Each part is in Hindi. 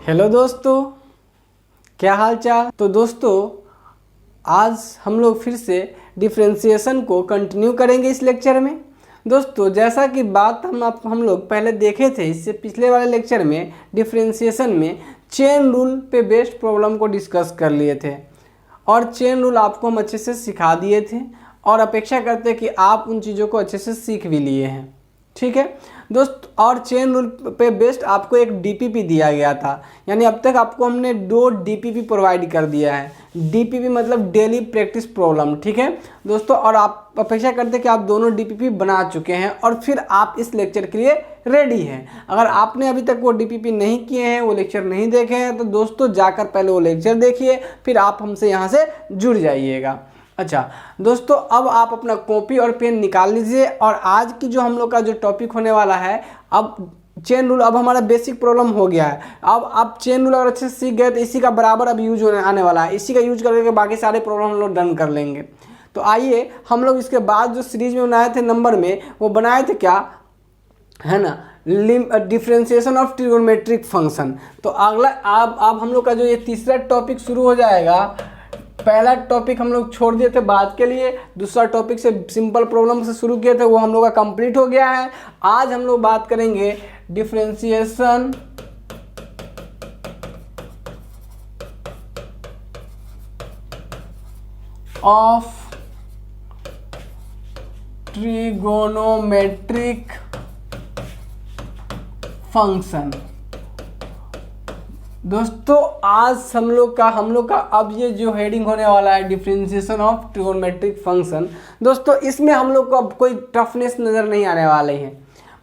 हेलो दोस्तों, क्या हाल चाल। तो दोस्तों आज हम लोग फिर से डिफरेंशिएशन को कंटिन्यू करेंगे इस लेक्चर में। दोस्तों जैसा कि बात हम लोग पहले देखे थे, इससे पिछले वाले लेक्चर में डिफरेंशिएशन में चेन रूल पे बेस्ड प्रॉब्लम को डिस्कस कर लिए थे और चेन रूल आपको हम अच्छे से सिखा दिए थे और अपेक्षा करते हैं कि आप उन चीज़ों को अच्छे से सीख भी लिए हैं। ठीक है दोस्त, और चेन रूल पे बेस्ड आपको एक डीपीपी दिया गया था, यानी अब तक आपको हमने 2 डीपीपी प्रोवाइड कर दिया है। डीपीपी मतलब डेली प्रैक्टिस प्रॉब्लम। ठीक है दोस्तों, और आप अपेक्षा करते हैं कि आप दोनों डीपीपी बना चुके हैं और फिर आप इस लेक्चर के लिए रेडी हैं। अगर आपने अभी तक वो डीपीपी नहीं किए हैं, वो लेक्चर नहीं देखे हैं, तो दोस्तों जाकर पहले वो लेक्चर देखिए, फिर आप हमसे यहाँ से जुड़ जाइएगा। अच्छा दोस्तों, अब आप अपना कॉपी और पेन निकाल लीजिए और आज की जो हम लोग का जो टॉपिक होने वाला है, अब चेन रूल अब हमारा बेसिक प्रॉब्लम हो गया है। अब आप चेन रूल अगर अच्छे से सीख गए तो इसी का बराबर अब यूज होने आने वाला है। इसी का यूज करके बाकी सारे प्रॉब्लम हम लोग डन कर लेंगे। तो आइए हम लोग इसके बाद जो सीरीज में बनाए थे नंबर में, वो बनाए थे क्या है ना, डिफरेंशिएशन ऑफ ट्रिगोनोमेट्रिक फंक्शन। तो अगला अब हम लोग का जो ये तीसरा टॉपिक शुरू हो जाएगा। पहला टॉपिक हम लोग छोड़ दिए थे बाद के लिए, दूसरा टॉपिक से सिंपल प्रॉब्लम से शुरू किए थे, वो हम लोग का कंप्लीट हो गया है। आज हम लोग बात करेंगे डिफरेंशिएशन ऑफ ट्रिगोनोमेट्रिक फंक्शन। दोस्तों आज हम लोग का अब ये जो हेडिंग होने वाला है डिफरेंशिएशन ऑफ ट्रिगोनोमेट्रिक फंक्शन। दोस्तों इसमें हम लोग को अब कोई टफनेस नज़र नहीं आने वाले हैं,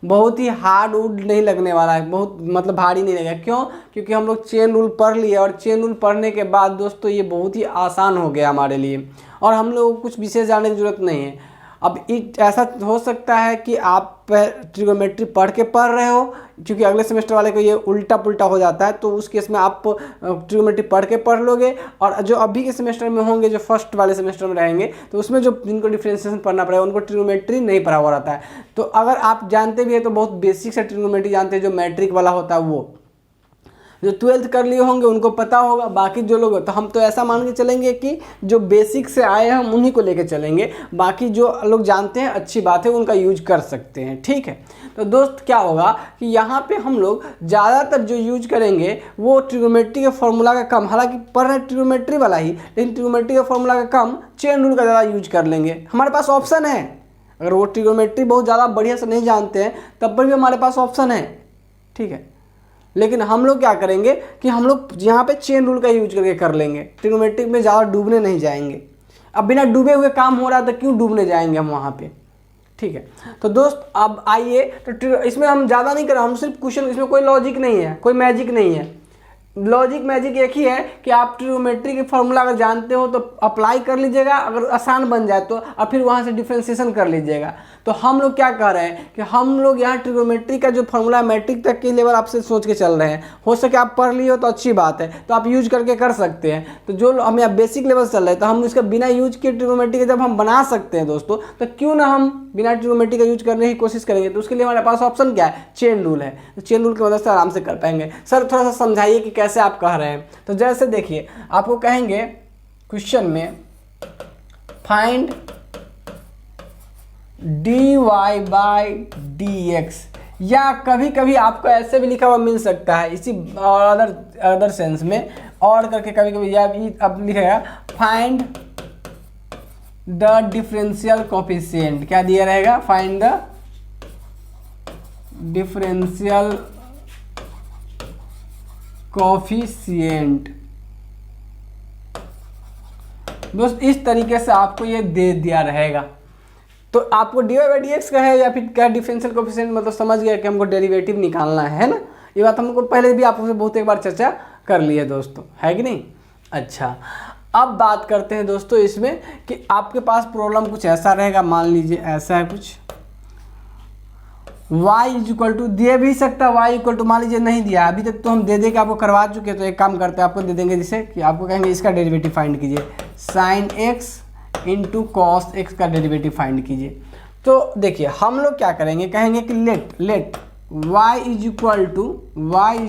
बहुत ही हार्ड वुड नहीं लगने वाला है, बहुत मतलब भारी नहीं लगेगा। क्यों? क्योंकि हम लोग चेन रूल पढ़ लिए और चेन रूल पढ़ने के बाद दोस्तों ये बहुत ही आसान हो गया हमारे लिए और हम लोग को कुछ विशेष जानने की जरूरत नहीं है। अब ऐसा हो सकता है कि आप ट्रिगोनोमेट्री पढ़ रहे हो, क्योंकि अगले सेमेस्टर वाले को ये उल्टा पुल्टा हो जाता है, तो उस केस में आप ट्रिगोनोमेट्री पढ़ लोगे। और जो अभी के सेमेस्टर में होंगे, जो फर्स्ट वाले सेमेस्टर में रहेंगे, तो उसमें जो जिनको डिफरेंशिएशन पढ़ना पड़ेगा उनको ट्रिगोनोमेट्री नहीं पढ़ा हुआ रहता है। तो अगर आप जानते भी हैं तो बहुत बेसिक से ट्रिगोनोमेट्री जानते हैं, जो मैट्रिक वाला होता है, वो जो 12th कर लिए होंगे उनको पता होगा। बाकी जो लोग, तो हम तो ऐसा मान के चलेंगे कि जो बेसिक से आए हैं हम उन्हीं को लेके चलेंगे, बाकी जो लोग जानते हैं अच्छी बात है, उनका यूज कर सकते हैं। ठीक है, तो दोस्त क्या होगा कि यहाँ पे हम लोग ज़्यादातर जो यूज करेंगे वो ट्रिगोनोमेट्री के फॉर्मूला का कम, हालांकि पढ़ रहे ट्रिगोनोमेट्री वाला ही, लेकिन ट्रिगोनोमेट्री का फॉर्मूला का कम, चेन रूल का ज़्यादा यूज कर लेंगे। हमारे पास ऑप्शन है, अगर वो ट्रिगोनोमेट्री बहुत ज़्यादा बढ़िया से नहीं जानते हैं तब पर भी हमारे पास ऑप्शन है। ठीक है, लेकिन हम लोग क्या करेंगे कि हम लोग यहाँ पे चेन रूल का यूज करके कर लेंगे, ट्रिगोनोमेट्रिक में ज़्यादा डूबने नहीं जाएंगे। अब बिना डूबे हुए काम हो रहा है तो क्यों डूबने जाएंगे हम वहाँ पे। ठीक है, तो दोस्त अब आइए, तो इसमें हम ज़्यादा नहीं करें, हम सिर्फ क्वेश्चन, इसमें कोई लॉजिक नहीं है, कोई मैजिक नहीं है। लॉजिक मैजिक एक ही है कि आप ट्रिगोनोमेट्री के फॉर्मूला अगर जानते हो तो अप्लाई कर लीजिएगा, अगर आसान बन जाए तो और फिर वहाँ से डिफरेंशिएशन कर लीजिएगा। तो हम लोग क्या कर रहे हैं कि हम लोग यहाँ ट्रिगोनोमेट्री का जो फॉर्मूला है मैट्रिक तक के लेवल आपसे सोच के चल रहे हैं। हो सके आप पढ़ लिए हो तो अच्छी बात है, तो आप यूज करके कर सकते हैं। तो जो हम यहाँ बेसिक लेवल चल रहे हैं, तो हम इसका बिना यूज किए ट्रिगोनोमेट्री का जब हम बना सकते हैं दोस्तों, तो क्यों ना हम बिना ट्रिगोनोमेट्री का यूज करने की कोशिश करेंगे। तो उसके लिए हमारे पास ऑप्शन क्या है, चेन रूल है। तो चेन रूल की मदद से आराम से कर पाएंगे। सर थोड़ा सा समझाइए कि कैसे आप कह रहे हैं। तो जैसे देखिए, आपको कहेंगे क्वेश्चन में फाइंड dy बाई dx, या कभी कभी आपको ऐसे भी लिखा हुआ मिल सकता है इसी और अदर सेंस में, और करके कभी कभी या अब लिखेगा फाइंड द डिफरेंशियल कोफिशिएंट। क्या दिया रहेगा, फाइंड द डिफरेंशियल कोफिशिएंट। दोस्त इस तरीके से आपको ये दे दिया रहेगा। तो आपको dy बाई dx का है या फिर क्या डिफरेंशियल कोफिशिएंट, मतलब समझ गया कि हमको डेरिवेटिव निकालना है ना। ये बात हमको पहले भी आपसे बहुत एक बार चर्चा कर ली है दोस्तों, है कि नहीं। अच्छा, अब बात करते हैं दोस्तों इसमें कि आपके पास प्रॉब्लम कुछ ऐसा रहेगा, मान लीजिए ऐसा है कुछ, y इज इक्वल टू, दे भी सकता y इक्वल टू, मान लीजिए नहीं दिया अभी तक तो हम दे के आपको करवा चुके, तो एक काम करते हैं आपको दे देंगे, जिसे कि आपको कहेंगे इसका डेरिवेटिव फाइंड कीजिए, sine x into cos x का डेरिवेटिव फाइंड कीजिए। तो देखिए हम लोग क्या करेंगे, कहेंगे कि let y is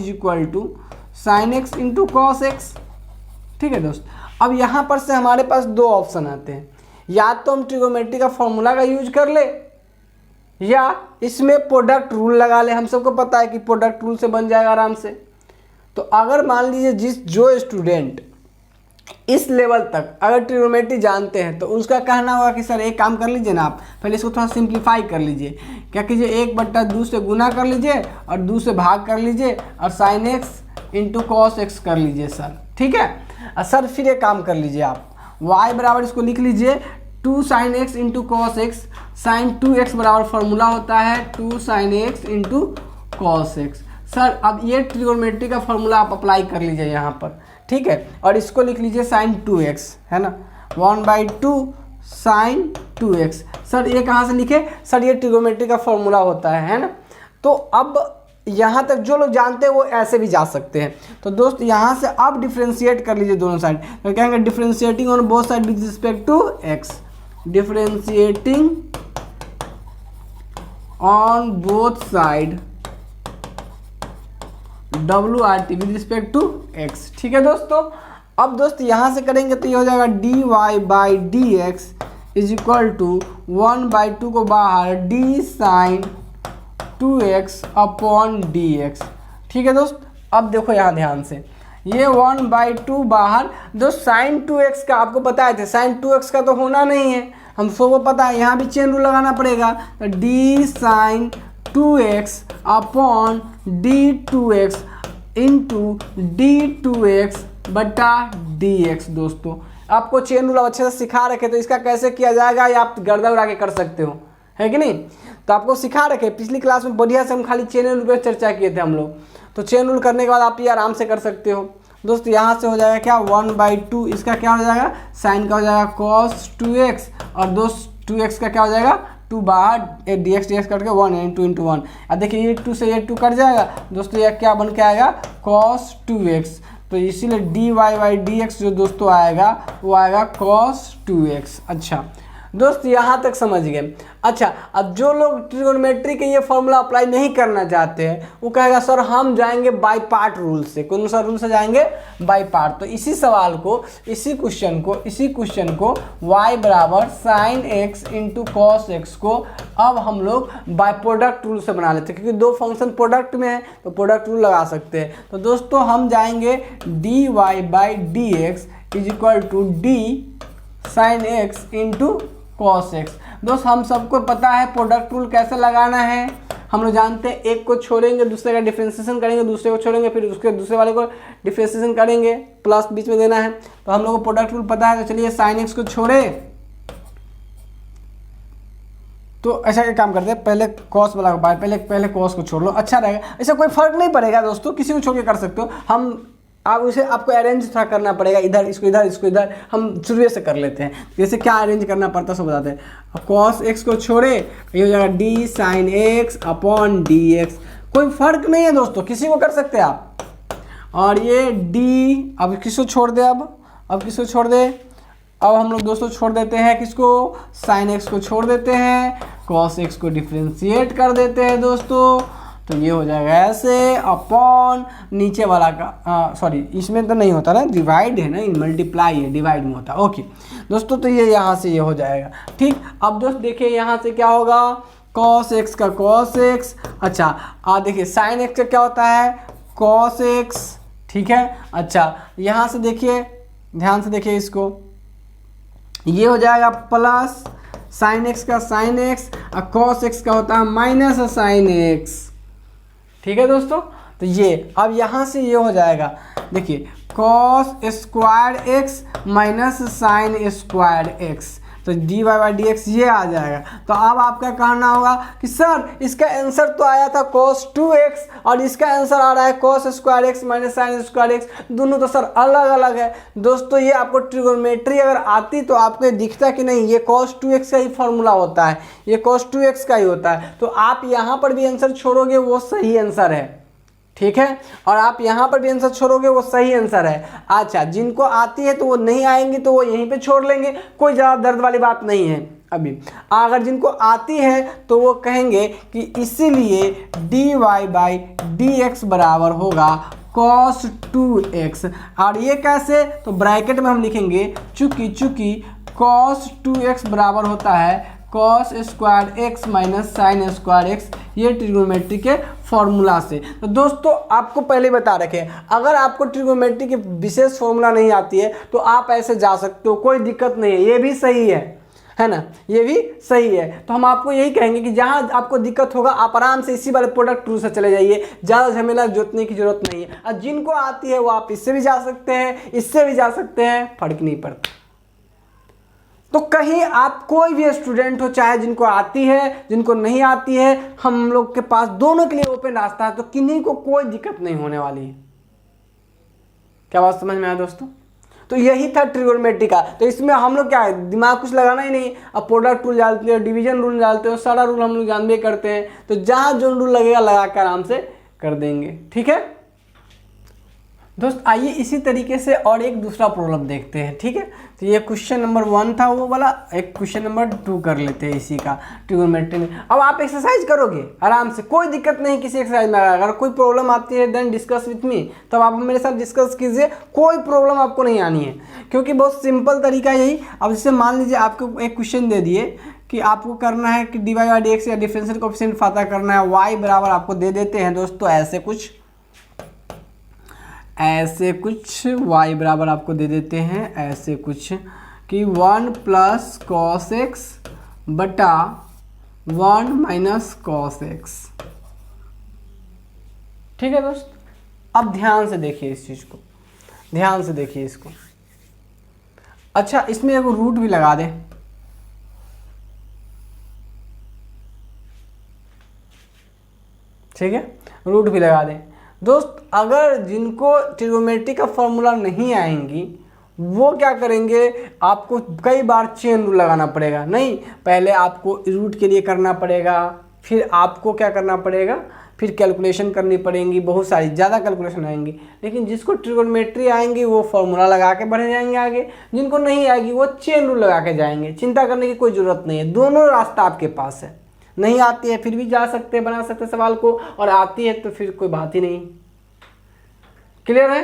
equal to sine x into cos x. ठीक है दोस्त, अब यहाँ पर से हमारे पास दो ऑप्शन आते हैं, या तो हम ट्रिगोनोमेट्री का फॉर्मूला का यूज कर ले या इसमें प्रोडक्ट रूल लगा ले। हम सबको पता है कि प्रोडक्ट रूल से बन जाएगा आराम से। तो अगर मान लीजिए जो स्टूडेंट इस लेवल तक अगर ट्रिगोनोमेट्री जानते हैं तो उसका कहना होगा कि सर एक काम कर लीजिए ना, आप पहले इसको थोड़ा सिंप्लीफाई कर लीजिए। क्या कीजिए, 1/2 से गुना कर लीजिए और 2 से भाग कर लीजिए और sign x into cos x कर लीजिए सर। ठीक है, और सर फिर एक काम कर लीजिए, आप y बराबर इसको लिख लीजिए 2 sine x into cos x. Sine 2x बराबर फॉर्मूला होता है 2 sine x into cos x. Sir अब ये ट्रिगोनोमेट्री का फॉर्मूला आप अप्लाई कर लीजिए यहाँ पर। ठीक है, और इसको लिख लीजिए साइन 2x, है ना, 1/2 साइन 2x। सर ये कहाँ से लिखे, सर ये ट्रिगोनोमेट्री का फॉर्मूला होता है ना। तो अब यहाँ तक जो लोग जानते हैं वो ऐसे भी जा सकते हैं। तो दोस्त यहाँ से आप डिफ्रेंशिएट कर लीजिए दोनों साइड, तो कहेंगे differentiating on both side with respect to x, differentiating on both side WRT with respect to x। ठीक है दोस्तों, अब दोस्त यहाँ से करेंगे तो ये हो जाएगा dy/dx इज इक्वल टू 1/2 को बाहर d sign 2x upon dx। ठीक है दोस्त, अब देखो यहाँ ध्यान से, ये 1/2 बाहर, दोस्त साइन 2x का आपको पता है, साइन 2x का तो होना नहीं है, हम सबको पता है, यहाँ भी चेन रूल लगाना पड़ेगा। तो d sign 2x upon d2x into d2x बटा dx। दोस्तों आपको चेन रूल अच्छे से सिखा रखे, तो इसका कैसे किया जाएगा ये आप गर्दा उड़ा के कर सकते हो, है कि नहीं। तो आपको सिखा रखे, पिछली क्लास में बढ़िया से हम खाली चेन रूल पर चर्चा किए थे हम लोग। तो चेन रूल करने के बाद आप ये आराम से कर सकते हो। दोस्त यहाँ से हो जाएगा क्या 1/2, इसका क्या हो जाएगा, साइन का हो जाएगा cos 2x और दोस्त 2x का क्या हो जाएगा 2 बाहर dx कट के 1 2 इंटू 1। अब देखिए ये 2 से ये 2 कट जाएगा दोस्तों, ये क्या बन के आएगा cos 2x। तो इसीलिए dy/dx जो दोस्तों आएगा वो आएगा cos 2x। अच्छा दोस्त यहाँ तक समझ गए। अच्छा, अब जो लोग ट्रिगोनोमेट्री के ये फॉर्मूला अप्लाई नहीं करना चाहते हैं वो कहेगा सर हम जाएंगे बाय पार्ट रूल से। कौन सा रूल से जाएंगे, बाय पार्ट। तो इसी सवाल को, इसी क्वेश्चन को y बराबर sign x into cos x को अब हम लोग बाय प्रोडक्ट रूल से बना लेते हैं, क्योंकि दो फंक्शन प्रोडक्ट में है तो प्रोडक्ट रूल लगा सकते हैं। तो दोस्तों हम जाएंगे dy/dx is equal to d sine x into cos x. दोस्त हम सबको पता है प्रोडक्ट रूल कैसे लगाना है, हम लोग जानते हैं, एक को छोड़ेंगे दूसरे का डिफरेंशिएशन करेंगे, दूसरे को छोड़ेंगे फिर उसके दूसरे वाले को डिफरेंशिएशन करेंगे, प्लस बीच में देना है। तो हम लोग को प्रोडक्ट रूल पता है। तो चलिए साइन एक्स को छोड़े तो ऐसा क्या काम करते हैं, पहले कॉस वाला को पहले कॉस को छोड़ लो, अच्छा रहेगा। ऐसा कोई फर्क नहीं पड़ेगा दोस्तों, किसी को छोड़ के कर सकते हो। हम आप उसे आपको अरेंज थोड़ा करना पड़ेगा, इधर इसको इधर इसको इधर, हम शुरू से कर लेते हैं। जैसे क्या अरेंज करना पड़ता है सब बताते हैं। कॉस एक्स को छोड़े ये हो जाएगा D sign x upon d x. कोई फर्क नहीं है दोस्तों, किसी को कर सकते हैं आप। और ये डी अब किसको छोड़ दे, अब किसको छोड़ दे, अब हम लोग दोस्तों छोड़ देते हैं किसको, साइन एक्स को छोड़ देते हैं, कॉस एक्स को डिफ्रेंशिएट कर देते हैं दोस्तों। तो ये हो जाएगा ऐसे अपॉन नीचे वाला का, सॉरी इसमें तो नहीं होता ना, डिवाइड है ना, मल्टीप्लाई है, डिवाइड में होता है। ओके दोस्तों, तो ये यहाँ से ये हो जाएगा। ठीक, अब दोस्त देखिए यहाँ से क्या होगा, कॉस एक्स का कॉस एक्स। अच्छा देखिए साइन एक्स का क्या होता है, कॉस एक्स। ठीक है, अच्छा यहाँ से देखिए, ध्यान से देखिए इसको, ये हो जाएगा प्लस साइन एक्स का साइन एक्स और कॉस एक्स का होता है माइनस साइन एक्स। ठीक है दोस्तों, तो ये अब यहाँ से ये हो जाएगा, देखिए cos square x minus sign square x, तो dy/dx ये आ जाएगा। तो अब आपका कहना होगा कि सर इसका आंसर तो आया था cos 2x और इसका आंसर आ रहा है cos square x minus sign square x, दोनों तो सर अलग अलग है। दोस्तों ये आपको ट्रिगोनोमेट्री अगर आती तो आपको दिखता कि नहीं ये cos 2x का ही फॉर्मूला होता है, ये cos 2x का ही होता है। तो आप यहाँ पर भी आंसर छोड़ोगे वो सही आंसर है, ठीक है, और आप यहाँ पर भी आंसर छोड़ोगे वो सही आंसर है। अच्छा जिनको आती है तो वो नहीं आएंगे तो वो यहीं पे छोड़ लेंगे, कोई ज़्यादा दर्द वाली बात नहीं है। अभी अगर जिनको आती है तो वो कहेंगे कि इसीलिए dy/dx बराबर होगा cos 2x। और ये कैसे, तो ब्रैकेट में हम लिखेंगे चूंकि cos 2x बराबर होता है cos square x minus sine square x, ये ट्रिग्नोमेट्री के फॉर्मूला से। तो दोस्तों आपको पहले बता रखे, अगर आपको ट्रिग्नोमेट्री की विशेष फॉर्मूला नहीं आती है तो आप ऐसे जा सकते हो, कोई दिक्कत नहीं है, ये भी सही है ना, ये भी सही है। तो हम आपको यही कहेंगे कि जहाँ आपको दिक्कत होगा आप आराम से इसी वाले प्रोडक्ट रूल से चले जाइए, ज़्यादा झमेला जोतने की जरूरत नहीं है। और जिनको आती है वो आप इससे भी जा सकते हैं, इससे भी जा सकते हैं, फर्क नहीं पड़ता। तो कहीं आप कोई भी स्टूडेंट हो, चाहे जिनको आती है जिनको नहीं आती है, हम लोग के पास दोनों के लिए ओपन रास्ता है, तो किन्हीं को कोई दिक्कत नहीं होने वाली है। क्या बात समझ में आया दोस्तों? तो यही था ट्रिग्नोमेट्री का। तो इसमें हम लोग क्या है, दिमाग कुछ लगाना ही नहीं, अब प्रोडक्ट रूल जानते हो, डिवीजन रूल जानते हो, सारा रूल हम लोग जानते करते हैं। तो जहाँ जो रूल लगेगा लगा कर आराम से कर देंगे। ठीक है दोस्त, आइए इसी तरीके से और एक दूसरा प्रॉब्लम देखते हैं। ठीक है, तो ये क्वेश्चन नंबर 1 था वो वाला, एक क्वेश्चन नंबर 2 कर लेते हैं इसी का ट्रिग्नोमेट्री में। अब आप एक्सरसाइज करोगे आराम से, कोई दिक्कत नहीं किसी एक्सरसाइज में। अगर कोई प्रॉब्लम आती है देन डिस्कस विथ मी, तब आप मेरे साथ डिस्कस कीजिए, कोई प्रॉब्लम आपको नहीं आनी है, क्योंकि बहुत सिंपल तरीका यही। अब जैसे मान लीजिए आपको एक क्वेश्चन दे दिए कि आपको करना है कि dy बाई dx या डिफरेंशियल कोएफिशिएंट पता करना है, y बराबर आपको दे देते हैं दोस्तों ऐसे कुछ y बराबर आपको दे देते हैं ऐसे कुछ कि 1 प्लस कॉस एक्स बटा 1 माइनस कॉस एक्स। ठीक है दोस्त, अब ध्यान से देखिए इस चीज को, ध्यान से देखिए इसको। अच्छा, इसमें एक रूट भी लगा दे। ठीक है, रूट भी लगा दें दोस्त। अगर जिनको ट्रिग्नोमेट्री का फॉर्मूला नहीं आएंगी वो क्या करेंगे, आपको कई बार चेन रूल लगाना पड़ेगा। नहीं, पहले आपको रूट के लिए करना पड़ेगा, फिर आपको क्या करना पड़ेगा, फिर कैलकुलेशन करनी पड़ेंगी, बहुत सारी ज़्यादा कैलकुलेशन आएंगी। लेकिन जिसको ट्रिग्नोमेट्री आएंगी वो फॉर्मूला लगा के बढ़ जाएंगे आगे, जिनको नहीं आएगी वो चेन रूल लगा के जाएंगे। चिंता करने की कोई ज़रूरत नहीं है, दोनों रास्ता आपके पास है। नहीं आती है फिर भी जा सकते हैं, बना सकते हैं सवाल को, और आती है तो फिर कोई बात ही नहीं। क्लियर है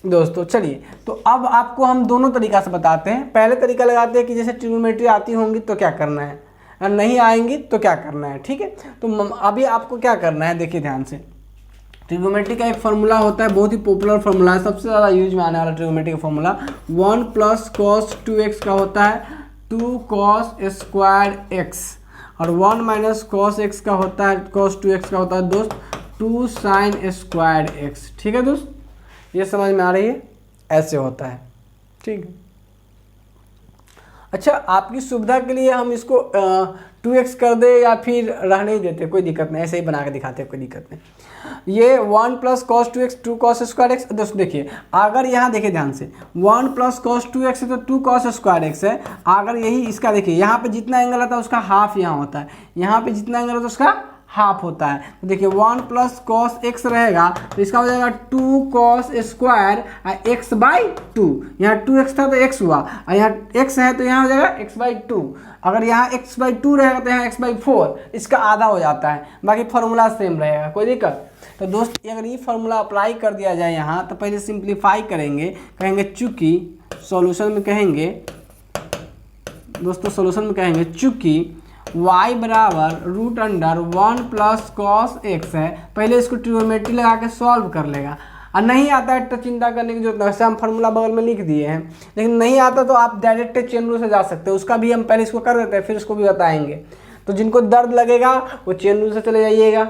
दोस्तों? चलिए, तो अब आपको हम दोनों तरीका से बताते हैं। पहले तरीका लगाते हैं कि जैसे ट्रिग्नोमेट्री आती होंगी तो क्या करना है, और नहीं आएंगी तो क्या करना है। ठीक है, तो अभी आपको क्या करना है, देखिए ध्यान से। ट्रिग्नोमेट्री का एक फॉर्मूला होता है, बहुत ही पॉपुलर फॉर्मूला है, सबसे ज़्यादा यूज में आने वाला ट्रिग्नोमेट्री का फॉर्मूला 1 प्लस कॉस 2x का होता है 2 कॉस स्क्वायर x, और 1 माइनस कॉस x का होता है, कॉस 2x का होता है दोस्त 2 साइन स्क्वायर x। ठीक है दोस्त, ये समझ में आ रही है, ऐसे होता है। ठीक है, अच्छा आपकी सुविधा के लिए हम इसको 2x कर दे या फिर रहने ही देते, कोई दिक्कत नहीं, ऐसे ही बना के दिखाते हैं, कोई दिक्कत नहीं। ये 1 plus cos 2x 2 cos square x. दोस्तों देखिए, अगर यहाँ देखिए ध्यान से 1 प्लस कॉस 2x है तो 2 कॉस स्क्वायर एक्स है। अगर यही इसका देखिए, यहाँ पे जितना एंगल आता है उसका हाफ यहाँ होता है, यहाँ पे जितना एंगल होता है उसका हाफ होता है। तो देखिए 1 प्लस कॉस एक्स रहेगा तो इसका हो जाएगा 2 कॉस स्क्वायर एक्स बाई 2। यहाँ 2x था तो x हुआ, और यहाँ x है तो यहाँ हो जाएगा x बाई 2। अगर यहाँ x बाई 2 रहेगा तो यहाँ x बाई 4, इसका आधा हो जाता है, बाकी फार्मूला सेम रहेगा, कोई दिक्कत। तो दोस्त अगर ये फार्मूला अप्लाई कर दिया जाए यहाँ, तो पहले सिंप्लीफाई करेंगे, कहेंगे चूँकि सॉल्यूशन में कहेंगे दोस्तों, सॉल्यूशन में कहेंगे चूँकि y बराबर root under 1 plus cos x है। पहले इसको ट्रिग्नोमेट्री लगा के सॉल्व कर लेगा, और नहीं आता है तो चिंता करने की जरूरत नहीं, वैसे हम फार्मूला बगल में लिख दिए हैं। लेकिन नहीं आता तो आप डायरेक्ट चेन रूल से जा सकते हैं, उसका भी हम पहले इसको कर देते हैं, फिर उसको भी बताएंगे। तो जिनको दर्द लगेगा वो चेन रूल से चले जाइएगा,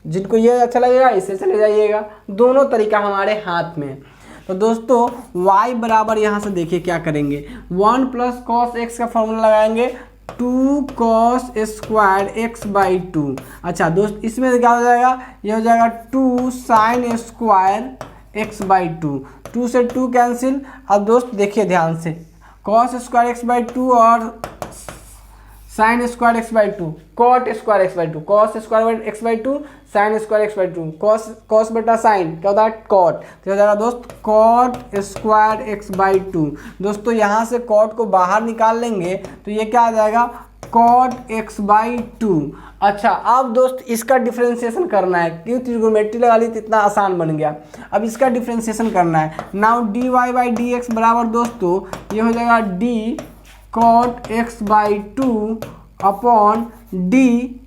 जिनको ये अच्छा लगेगा इससे चले जाइएगा, दोनों तरीका हमारे हाथ में। तो दोस्तों y बराबर यहाँ से देखिए क्या करेंगे, 1 प्लस कॉस एक्स का फॉर्मूला लगाएंगे 2 कॉस स्क्वायर एक्स बाई 2। अच्छा दोस्त, इसमें क्या हो जाएगा, ये हो जाएगा 2 साइन स्क्वायर एक्स बाई 2, 2 से 2 कैंसिल। अब दोस्त देखिए ध्यान से, कॉस स्क्वायर एक्स बाई 2 और sine square x by 2, cot square x by 2, cos square x by 2, sine square x by 2, cos बटा साइन क्या होता है कॉट, तो हो जाएगा दोस्त कॉट स्क्वायर एक्स बाई 2। दोस्तों यहाँ से कॉट को बाहर निकाल लेंगे तो ये क्या आ जाएगा कॉट एक्स बाई टू। अच्छा अब दोस्त इसका डिफ्रेंशिएशन करना है, क्यों ट्रिगोनोमेट्री लगा ली तो इतना आसान बन गया। अब इसका डिफ्रेंशिएशन करना है। Now d y by d x बराबर दोस्तों ये हो जाएगा d cot x by two upon d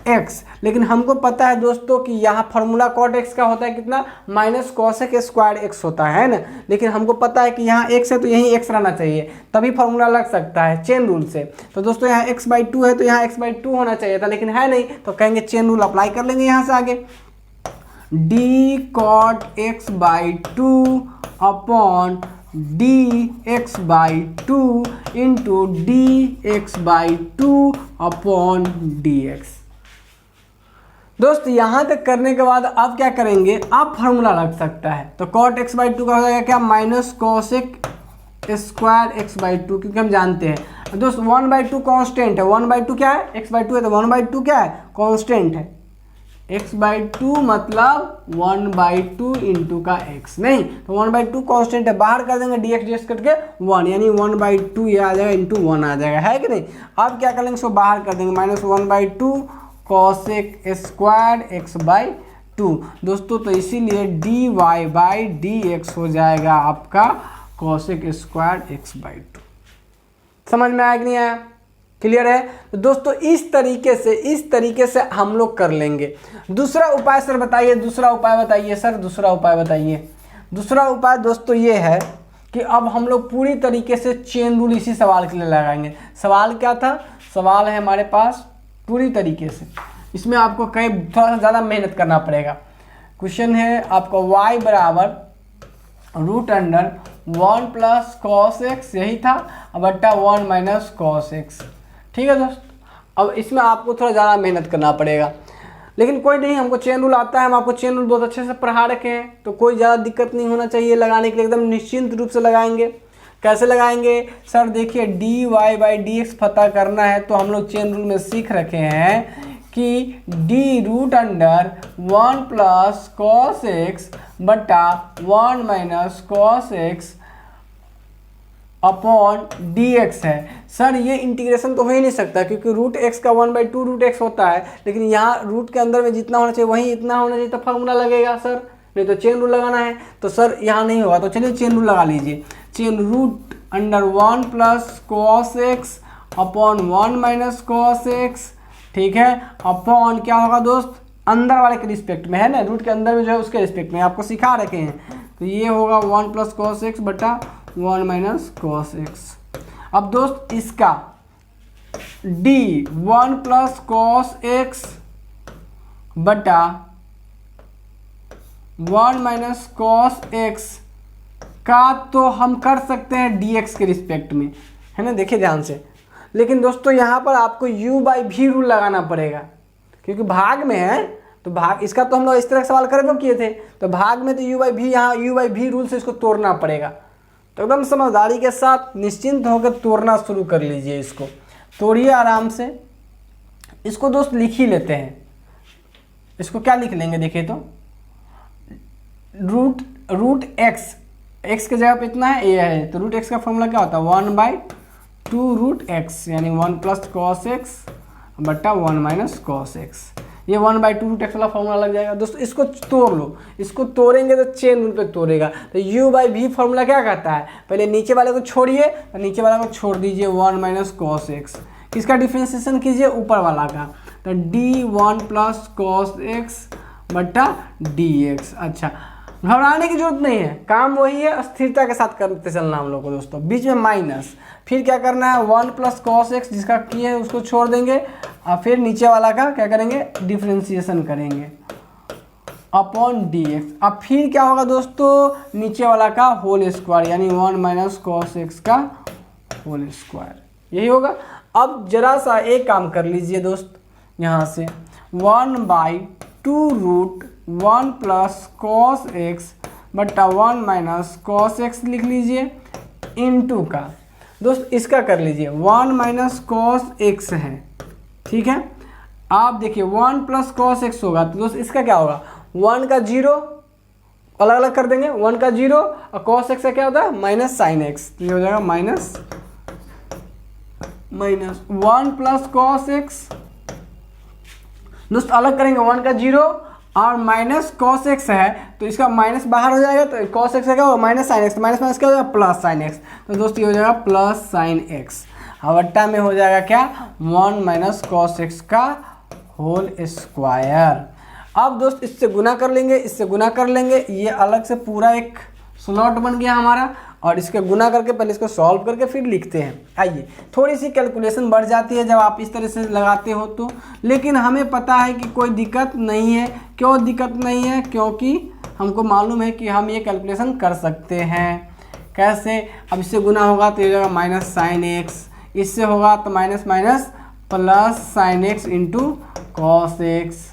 x. लेकिन हमको पता है दोस्तों कि यहाँ फॉर्मूला कॉट एक्स का होता है कितना, माइनस कॉसेक स्क्वायर एक्स होता है ना। लेकिन हमको पता है कि यहाँ एक्स है तो यहीं एक्स रहना चाहिए, तभी फॉर्मूला लग सकता है चेन रूल से। तो दोस्तों यहाँ एक्स बाई टू है तो यहाँ एक्स बाई टू होना चाहिए था, लेकिन है नहीं, तो कहेंगे चेन रूल अप्लाई कर लेंगे यहाँ से आगे। D cot x by two upon d x by two into d x by two upon d x. दोस्त यहाँ तक करने के बाद अब क्या करेंगे, अब फार्मूला लग सकता है। तो कॉट एक्स बाई टू का हो जाएगा क्या, minus cosec square x by to, क्योंकि हम जानते हैं दोस्त 1/2 कांस्टेंट है। 1/2 क्या है, x बाई टू है, तो 1/2 क्या है, कांस्टेंट है। x बाई टू मतलब 1/2 इंटू का x, नहीं तो 1/2 कांस्टेंट है, बाहर कर देंगे dx dx करके 1, यानी 1/2 ये आ जाएगा इंटू 1 आ जाएगा, है कि नहीं। अब क्या कर लेंगे, इसको बाहर कर देंगे, minus 1/2 cosec square x by two. दोस्तों तो इसीलिए d y by d x हो जाएगा आपका cosec square x by two. समझ में आया कि नहीं आया, क्लियर है। तो दोस्तों इस तरीके से हम लोग कर लेंगे। दूसरा उपाय सर बताइए, दूसरा उपाय बताइए सर, दूसरा उपाय बताइए। दूसरा उपाय दोस्तों ये है कि अब हम लोग पूरी तरीके से चेन रूल इसी सवाल के लिए लगाएंगे। सवाल क्या था, सवाल है हमारे पास पूरी तरीके से, इसमें आपको कहीं थोड़ा सा ज़्यादा मेहनत करना पड़ेगा। क्वेश्चन है आपका y बराबर root under 1 plus cos x, यही था, बट्टा 1 माइनस कॉस एक्स। ठीक है दोस्त, अब इसमें आपको थोड़ा ज़्यादा मेहनत करना पड़ेगा, लेकिन कोई नहीं, हमको चेन रूल आता है, हम आपको चेन रूल बहुत अच्छे से पढ़ा रखे हैं, तो कोई ज़्यादा दिक्कत नहीं होना चाहिए लगाने के लिए, एकदम निश्चिंत रूप से लगाएंगे। कैसे लगाएंगे सर, देखिए d y by d x पता करना है, तो हम लोग चेन रूल में सीख रखे हैं कि d root under 1 plus cos x बटा 1 minus cos x upon d x है। सर ये इंटीग्रेशन तो हो ही नहीं सकता, क्योंकि रूट एक्स का 1/2 रूट एक्स होता है, लेकिन यहाँ रूट के अंदर में जितना होना चाहिए वहीं इतना होना चाहिए, तो फार्मूला लगेगा सर, नहीं तो चेन रूल लगाना है। तो सर यहाँ नहीं होगा, तो चलिए चेन रूल लगा लीजिए। Chain root under 1 plus cos x upon 1 minus cos x, ठीक है, अपॉन क्या होगा दोस्त, अंदर वाले के रिस्पेक्ट में है ना, रूट के अंदर में जो है उसके रिस्पेक्ट में आपको सिखा रखे हैं, तो ये होगा 1 प्लस कॉस एक्स बटा 1 माइनस कॉस एक्स। अब दोस्त इसका डी 1 प्लस कॉस एक्स बटा 1 माइनस कॉस एक्स का तो हम कर सकते हैं dx के रिस्पेक्ट में, है ना, देखिए ध्यान से। लेकिन दोस्तों यहाँ पर आपको u बाई भी रूल लगाना पड़ेगा, क्योंकि भाग में है, तो भाग इसका तो हम लोग इस तरह सवाल करे तो किए थे, तो भाग में तो u बाई भी, यहाँ u बाई भी रूल से इसको तोड़ना पड़ेगा। तो एकदम समझदारी के साथ निश्चिंत होकर तोड़ना शुरू कर लीजिए, इसको तोड़िए आराम से। इसको दोस्त लिख ही लेते हैं, इसको क्या लिख लेंगे, देखिए तो रूट एक्स के जगह पे इतना है, ये है, तो रूट एक्स का फॉर्मूला क्या होता है, 1/2 रूट एक्स, यानी 1 प्लस कॉस एक्स बट्टा 1 माइनस कॉस एक्स। ये 1/2 रूट एक्स वाला फॉर्मूला लग जाएगा। दोस्तों इसको तोड़ लो, इसको तोड़ेंगे तो चेन रूल पे तोड़ेगा। तो u बाई भी फॉर्मूला क्या कहता है, पहले नीचे वाले को छोड़िए, तो नीचे वाला को छोड़ दीजिए, 1 माइनस कॉस एक्स। किसका डिफ्रेंशिएशन कीजिए, ऊपर वाला का, तो डी 1 प्लस कॉस एक्स बट्टा डी एक्स। अच्छा, घबराने की जरूरत नहीं है, काम वही है, स्थिरता के साथ करते चलना हम लोग को दोस्तों। बीच में माइनस, फिर क्या करना है, 1 प्लस कॉस एक्स जिसका किए है उसको छोड़ देंगे, और फिर नीचे वाला का क्या करेंगे, डिफ्रेंशिएशन करेंगे अपॉन डी एक्स। अब फिर क्या होगा दोस्तों, नीचे वाला का होल स्क्वायर, यानी 1 माइनस कॉस एक्स का होल स्क्वायर, यही होगा। अब जरा सा एक काम कर लीजिए दोस्त, यहाँ से 1/2 रूट 1 प्लस कॉस एक्स बट्टा 1 माइनस कॉस एक्स लिख लीजिए, इनटू का दोस्त इसका कर लीजिए 1 माइनस कॉस एक्स है, ठीक है। आप देखिए 1 प्लस कॉस एक्स होगा, तो दोस्त इसका क्या होगा, 1 का 0 अलग अलग कर देंगे, 1 का 0 और कॉस एक्स का क्या होता है, माइनस साइन एक्स, ये हो जाएगा minus minus 1 plus cos x. दोस्तों अलग करेंगे, 1 का 0 और माइनस कॉस एक्स है तो इसका माइनस बाहर हो जाएगा, तो कॉस एक्स क्या होगा minus sine x, minus minus क्या हो जाएगा प्लस साइन एक्स। तो दोस्तों ये हो जाएगा प्लस साइन एक्स, अवट्टा में हो जाएगा क्या 1 माइनस कॉस एक्स का होल स्क्वायर। अब दोस्त इससे गुना कर लेंगे, इससे गुना कर लेंगे, ये अलग से पूरा एक स्लॉट बन गया हमारा, और इसके गुना करके पहले इसको सॉल्व करके फिर लिखते हैं। आइए, थोड़ी सी कैलकुलेशन बढ़ जाती है जब आप इस तरह से लगाते हो तो, लेकिन हमें पता है कि कोई दिक्कत नहीं है। क्यों दिक्कत नहीं है? क्योंकि हमको मालूम है कि हम ये कैलकुलेशन कर सकते हैं। कैसे? अब इससे गुना होगा तो ये हो जाएगा माइनस साइन एक्स, इससे होगा तो minus minus plus sign x into cos x.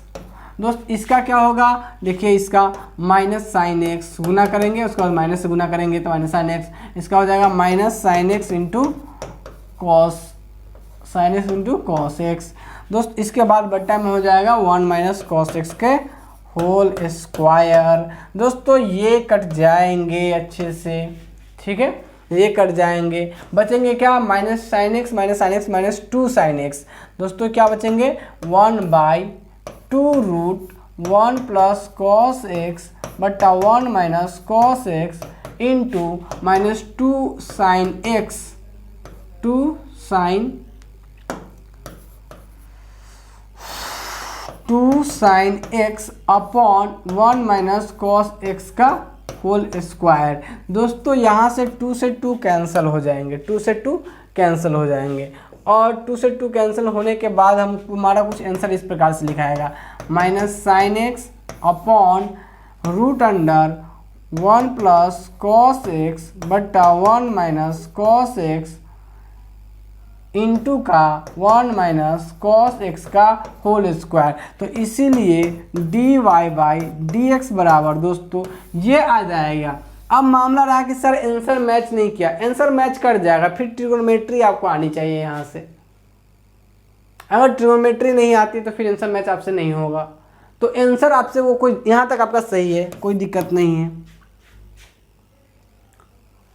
दोस्त इसका क्या होगा, देखिए इसका माइनस साइन एक्स गुना करेंगे, उसके बाद माइनस से गुना करेंगे तो माइनस साइन एक्स, इसका हो जाएगा minus sine x into cos sine x into cos x. दोस्त इसके बाद बट्टा में हो जाएगा 1 माइनस कॉस एक्स के होल स्क्वायर। दोस्तों ये कट जाएंगे अच्छे से, ठीक है, ये कट जाएंगे, बचेंगे क्या minus sine x minus 2 sine x. दोस्तों क्या बचेंगे 1/2 रूट 1 प्लस कॉस एक्स बट्टा 1 minus cos x into minus 2 sine x, 2 sine x upon 1 minus cos x का होल स्क्वायर। दोस्तों यहाँ से 2 से 2 कैंसिल हो जाएंगे, 2 से 2 कैंसिल हो जाएंगे, और 2 से 2 कैंसिल होने के बाद हम हमारा कुछ आंसर इस प्रकार से लिखाएगा minus sine x upon root under 1 plus cos x बट्टा 1 माइनस कॉस एक्स इंटू का 1 माइनस कॉस एक्स का होल स्क्वायर। तो इसीलिए dy बाई डी एक्स बराबर दोस्तों ये आ जाएगा। अब मामला रहा कि सर आंसर मैच नहीं किया, आंसर मैच कर जाएगा, फिर ट्रिगोनोमेट्री आपको आनी चाहिए यहाँ से। अगर ट्रिगोनोमेट्री नहीं आती तो फिर आंसर मैच आपसे नहीं होगा। तो आंसर आपसे वो कोई यहाँ तक आपका सही है, कोई दिक्कत नहीं है,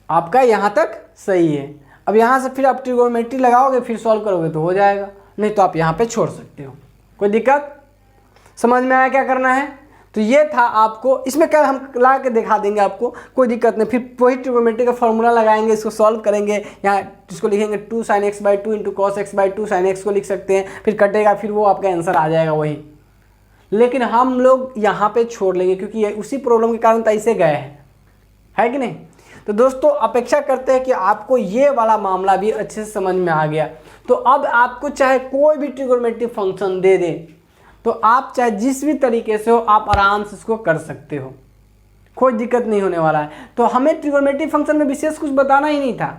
आपका यहाँ तक सही है। अब यहाँ से फिर आप ट्रिगोनोमेट्री लगाओगे फिर सॉल्व करोगे तो हो जाएगा, नहीं तो आप यहाँ पे छोड़ सकते हो, कोई दिक्कत? समझ में आया क्या करना है? तो ये था आपको, इसमें क्या हम ला के दिखा देंगे आपको, कोई दिक्कत नहीं। फिर वही ट्रिगोनोमेट्री का फॉर्मूला लगाएंगे, इसको सॉल्व करेंगे, यहाँ इसको लिखेंगे 2 sine x by 2 into cos x by 2 sine x को लिख सकते हैं, फिर कटेगा, फिर वो आपका आंसर आ जाएगा वही। लेकिन हम लोग यहाँ पे छोड़ लेंगे क्योंकि ये उसी प्रॉब्लम के कारण तो ऐसे गए हैं, है कि नहीं? तो दोस्तों अपेक्षा करते हैं कि आपको ये वाला मामला भी अच्छे से समझ में आ गया। तो अब आपको चाहे कोई भी ट्रिगोनोमेट्री फंक्शन दे दे तो आप चाहे जिस भी तरीके से हो आप आराम से इसको कर सकते हो, कोई दिक्कत नहीं होने वाला है। तो हमें ट्रिगोनोमेट्री फंक्शन में विशेष कुछ बताना ही नहीं था,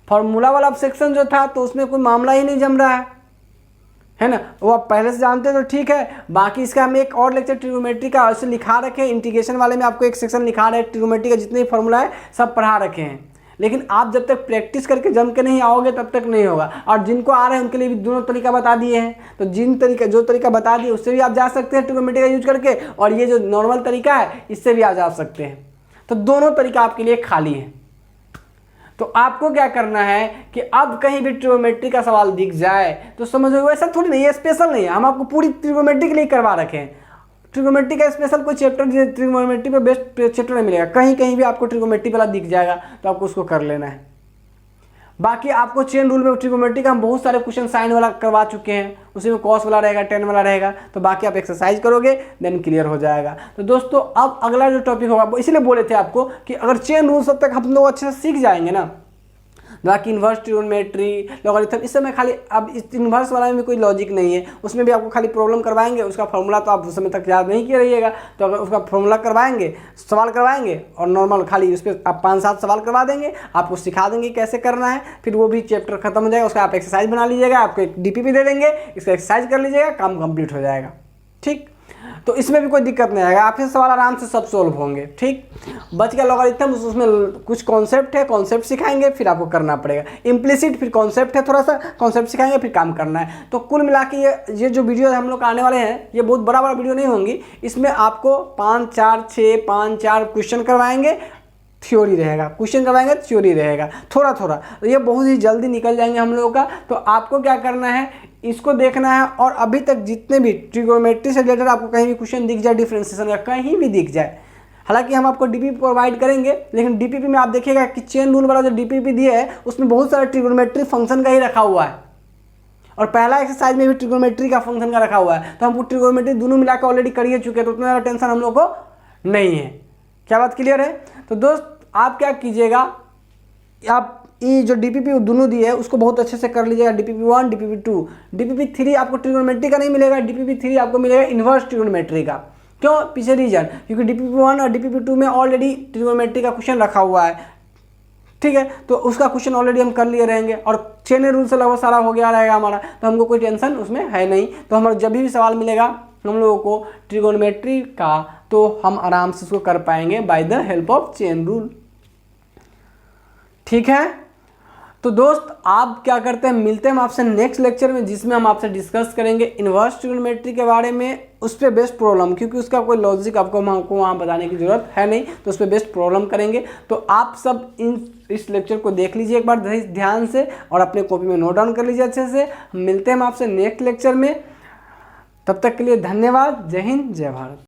फॉर्मूला वाला सेक्शन जो था तो उसमें कोई मामला ही नहीं जम रहा है ना, वो आप पहले से जानते हैं तो ठीक है। बाकी इसका हम एक और लेक्चर ट्रिगोनोमेट्री का ऐसे लिखा रखे हैं, इंटीग्रेशन वाले में आपको एक सेक्शन लिखा रहे हैं, ट्रिगोनोमेट्री का जितने फॉर्मूला है सब पढ़ा रखे हैं। लेकिन आप जब तक प्रैक्टिस करके जम के नहीं आओगे तब तक नहीं होगा। और जिनको आ रहे हैं उनके लिए भी दोनों तरीका बता दिए हैं, तो जो तरीका बता दिए उससे भी आप जा सकते हैं ट्रिगोनोमेट्री का यूज करके, और ये जो नॉर्मल तरीका है इससे भी आप जा सकते हैं। तो दोनों तरीका आपके लिए खाली है। तो आपको क्या करना है कि अब कहीं भी ट्रिगोनोमेट्री का सवाल दिख जाए तो समझो वैसा थोड़ी नहीं है, स्पेशल नहीं है, हम आपको पूरी ट्रिगोनोमेट्री के लिए करवा रखे हैं। ट्रिगोनोमेट्री का स्पेशल कोई चैप्टर ट्रिगोनोमेट्री पे बेस्ट चैप्टर नहीं मिलेगा, कहीं कहीं भी आपको ट्रिगोनोमेट्री वाला दिख जाएगा तो आपको उसको कर लेना है। बाकी आपको चेन रूल में ट्रिगोनोमेट्री का हम बहुत सारे क्वेश्चन साइन वाला करवा चुके हैं, उसी में कॉस वाला रहेगा, टेन वाला रहेगा, तो बाकी आप एक्सरसाइज करोगे देन क्लियर हो जाएगा। तो दोस्तों अब अगला जो टॉपिक होगा, इसीलिए बोले थे आपको कि अगर चेन रूल सब तक हम लोग अच्छे से सीख जाएंगे ना, बाकी इन्वर्स ट्रिगोनोमेट्री, लॉगरिथम, इस समय खाली अब इस इन्वर्स वाला में कोई लॉजिक नहीं है, उसमें भी आपको खाली प्रॉब्लम करवाएंगे, उसका फॉर्मूला तो आप उस समय तक याद नहीं किए रहिएगा। तो अगर उसका फॉर्मूला करवाएंगे, सवाल करवाएंगे और नॉर्मल खाली उस पर आप 5-7 सवाल करवा देंगे, आपको सिखा देंगे कैसे करना है, फिर वो भी चैप्टर खत्म हो जाएगा। उसका आप एक्सरसाइज बना लीजिएगा, आपको एक DPP दे देंगे, इसका एक्सरसाइज कर लीजिएगा, काम कंप्लीट हो जाएगा। ठीक, तो इसमें भी कोई दिक्कत नहीं आएगा, आपके सवाल आराम से सब सोल्व होंगे। ठीक, बच गया लॉगरिथम, उसमें कुछ कॉन्सेप्ट है, कॉन्सेप्ट सिखाएंगे फिर आपको करना पड़ेगा। इम्प्लिसिट फिर कॉन्सेप्ट है, थोड़ा सा कॉन्सेप्ट सिखाएंगे फिर काम करना है। तो कुल मिला के ये जो वीडियो हम लोग आने वाले हैं ये बहुत बड़ा वीडियो नहीं होंगी, इसमें आपको 5-4 क्वेश्चन करवाएंगे, थ्योरी रहेगा, क्वेश्चन करवाएंगे थ्योरी रहेगा थोड़ा थोड़ा, तो ये बहुत ही जल्दी निकल जाएंगे हम लोगों का। तो आपको क्या करना है, इसको देखना है, और अभी तक जितने भी ट्रिगोनोमेट्री से रिलेटेड आपको कहीं भी क्वेश्चन दिख जाए डिफरेंशिएशन का, कहीं भी दिख जाए, हालांकि हम आपको डीपीपी प्रोवाइड करेंगे, लेकिन डीपीपी में आप देखिएगा कि चेन रूल वाला जो डीपीपी दिया है उसमें बहुत सारा ट्रिगोनोमेट्री फंक्शन का ही रखा हुआ है, और पहला एक्सरसाइज में भी ट्रिगोनोमेट्री का फंक्शन का रखा हुआ है। तो हम ट्रिगोनोमेट्री दोनों मिलाकर ऑलरेडी कर ही चुके हैं, तो उतना ज़्यादा टेंशन हम लोग को नहीं है। क्या बात क्लियर है? तो दोस्त आप क्या कीजिएगा, आप ये जो डीपीपी दोनों दिए है उसको बहुत अच्छे से कर लीजिएगा, डीपीपी 1 डीपीपी 2 डीपीपी 3 आपको ट्रिगोनोमेट्री का नहीं मिलेगा, डीपीपी 3 आपको मिलेगा इन्वर्स ट्रिगोनोमेट्री का। क्यों? पीछे रीजन, क्योंकि डीपीपी 1 और डीपीपी 2 में ऑलरेडी ट्रिगोनोमेट्री का क्वेश्चन रखा हुआ है, ठीक है, तो उसका क्वेश्चन ऑलरेडी हम कर लिए रहेंगे, और चेन रूल से लगभग सारा हो गया रहेगा हमारा, तो हमको कोई टेंशन उसमें है नहीं। तो हमारा जब भी सवाल मिलेगा हम लोगों को ट्रिगोनोमेट्री का, तो हम आराम से उसको कर पाएंगे by the help of chain rule. ठीक है, तो दोस्त आप क्या करते हैं, मिलते हैं हम आपसे नेक्स्ट लेक्चर में, जिसमें हम आपसे डिस्कस करेंगे इन्वर्स ट्रिगोनोमेट्री के बारे में, उस पर बेस्ट प्रॉब्लम, क्योंकि उसका कोई लॉजिक आपको वहाँ बताने की जरूरत है नहीं, तो उस पर बेस्ट प्रॉब्लम करेंगे। तो आप सब इस लेक्चर को देख लीजिए एक बार ध्यान से, और अपने कॉपी में नोट डाउन कर लीजिए अच्छे से। मिलते हैं हम आपसे नेक्स्ट लेक्चर में, तब तक के लिए धन्यवाद। जय हिंद, जय भारत।